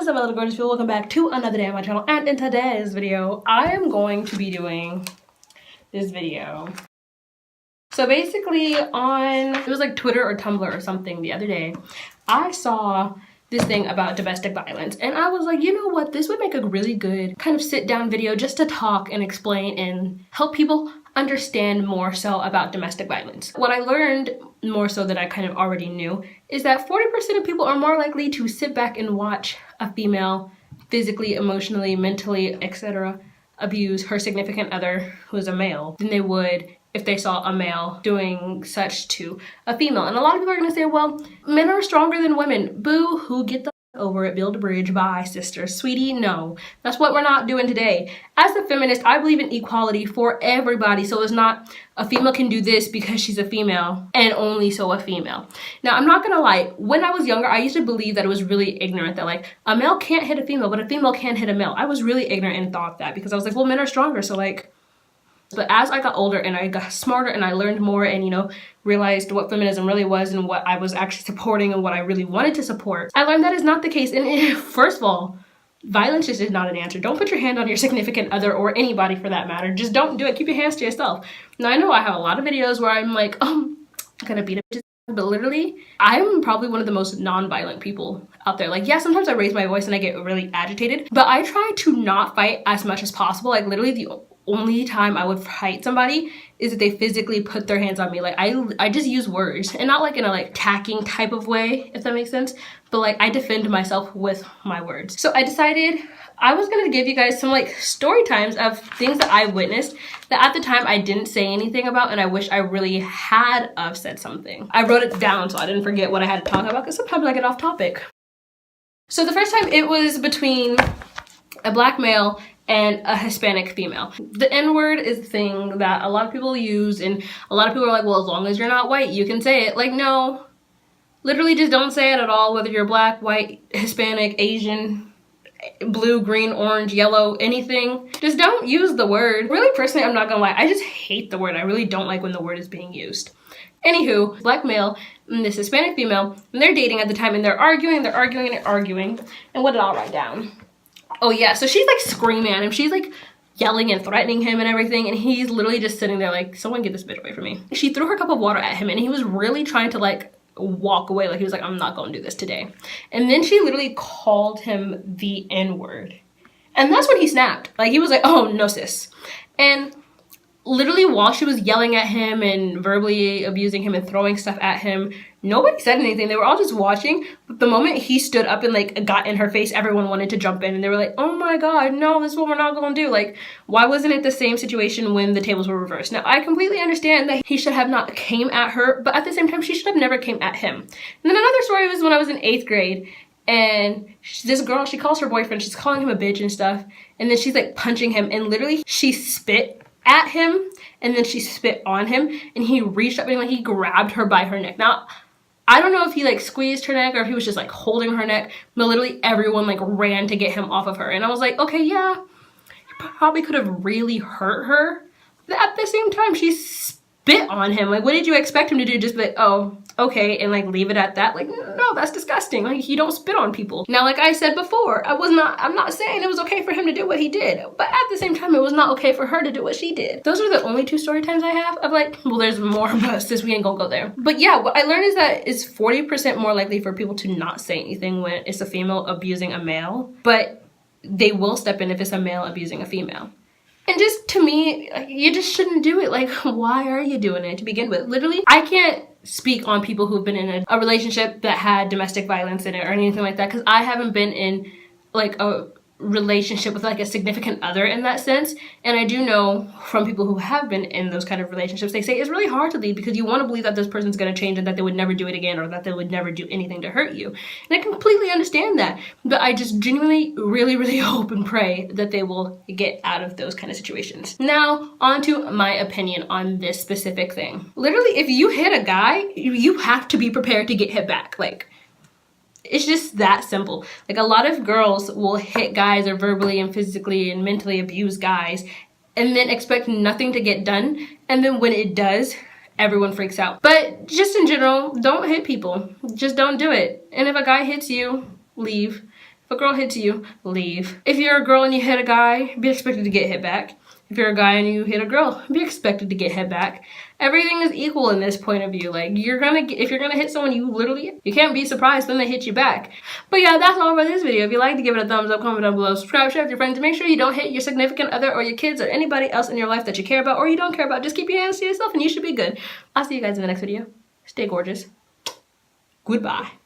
up, my little gorgeous people? Welcome back to another day on my channel, and in today's video I am going to be doing this video. So basically it was like Twitter or Tumblr or something the other day, I saw this thing about domestic violence, and I was like, you know what, this would make a really good kind of sit down video just to talk and explain and help people understand more so about domestic violence. What I learned, more so that I kind of already knew, is that 40% of people are more likely to sit back and watch a female physically, emotionally, mentally, etc. abuse her significant other who is a male than they would if they saw a male doing such to a female. And a lot of people are gonna say, well, men are stronger than women. Boo hoo, get the over it, build a bridge, bye sister. Sweetie, no. That's what we're not doing today. As a feminist, I believe in equality for everybody. So it's not a female can do this because she's a female and only so a female. Now, I'm not gonna lie, when I was younger, I used to believe that it was really ignorant that like a male can't hit a female, but a female can hit a male. I was really ignorant and thought that because I was like, well, men are stronger, so like. But as I got older and I got smarter and I learned more and, you know, realized what feminism really was and what I was actually supporting and what I really wanted to support, I learned that is not the case. And first of all, violence is just not an answer. Don't put your hand on your significant other or anybody for that matter. Just don't do it. Keep your hands to yourself. Now, I know I have a lot of videos where I'm like, I'm gonna beat a bitch. But literally, I'm probably one of the most non-violent people out there. Like, yeah, sometimes I raise my voice and I get really agitated, but I try to not fight as much as possible. Like, literally the only time I would fight somebody is if they physically put their hands on me. Like, I just use words, and not like in a like attacking type of way, if that makes sense, but like I defend myself with my words. So I decided I was gonna give you guys some like story times of things that I witnessed that at the time I didn't say anything about, and I wish I really had said something. I wrote it down so I didn't forget what I had to talk about, because sometimes I get off topic. So the first time, it was between a black male and a Hispanic female. The N-word is the thing that a lot of people use, and a lot of people are like, well, as long as you're not white, you can say it. Like, no, literally just don't say it at all, whether you're black, white, Hispanic, Asian, blue, green, orange, yellow, anything. Just don't use the word. Really, personally, I'm not gonna lie, I just hate the word. I really don't like when the word is being used. Anywho, black male and this Hispanic female, and they're dating at the time, and they're arguing. And what did I write down? Oh yeah, so she's like screaming at him. She's like yelling and threatening him and everything, and he's literally just sitting there like, someone get this bitch away from me. She threw her cup of water at him, and he was really trying to like walk away. Like, he was like, I'm not gonna do this today. And then she literally called him the N-word. And that's when he snapped. Like, he was like, oh no sis. And literally while she was yelling at him and verbally abusing him and throwing stuff at him, nobody said anything. They were all just watching. But the moment he stood up and like got in her face, everyone wanted to jump in, and they were like, oh my god, no, this is what we're not gonna do. Like, why wasn't it the same situation when the tables were reversed? Now, I completely understand that he should have not came at her, but at the same time, she should have never came at him. And then another story was when I was in 8th grade, and this girl, she calls her boyfriend, she's calling him a bitch and stuff, and then she's like punching him, and literally she spit at him, and then she spit on him, and he reached up and like he grabbed her by her neck. Now, I don't know if he like squeezed her neck or if he was just like holding her neck, but literally everyone like ran to get him off of her. And I was like, okay, yeah, you probably could have really hurt her, but at the same time, she spit on him. Like, what did you expect him to do? Just be like, oh, okay, and like leave it at that? Like, no, that's disgusting. Like, you don't spit on people. Now, like I said before, I'm not saying it was okay for him to do what he did, but at the same time, it was not okay for her to do what she did. Those are the only 2 story times I have of like, well, there's more, but since we ain't gonna go there. But yeah, what I learned is that it's 40% more likely for people to not say anything when it's a female abusing a male, but they will step in if it's a male abusing a female. And just, to me, you just shouldn't do it. Like, why are you doing it to begin with? Literally, I can't speak on people who've been in a relationship that had domestic violence in it or anything like that, because I haven't been in like a relationship with like a significant other in that sense. And I do know from people who have been in those kind of relationships, they say it's really hard to leave because you want to believe that this person's going to change and that they would never do it again, or that they would never do anything to hurt you. And I completely understand that, but I just genuinely really hope and pray that they will get out of those kind of situations. Now, on to my opinion on this specific thing. Literally, if you hit a guy, you have to be prepared to get hit back. Like, it's just that simple. Like, a lot of girls will hit guys or verbally and physically and mentally abuse guys and then expect nothing to get done. And then when it does, everyone freaks out. But just in general, don't hit people. Just don't do it. And if a guy hits you, leave. If a girl hits you, leave. If you're a girl and you hit a guy, be expected to get hit back. If you're a guy and you hit a girl, be expected to get hit back. Everything is equal in this point of view. Like, if you're gonna hit someone, you can't be surprised when they hit you back. But yeah, that's all for this video. If you like to give it a thumbs up, comment down below, subscribe, share with your friends. Make sure you don't hit your significant other or your kids or anybody else in your life that you care about or you don't care about. Just keep your hands to yourself and you should be good. I'll see you guys in the next video. Stay gorgeous. Goodbye.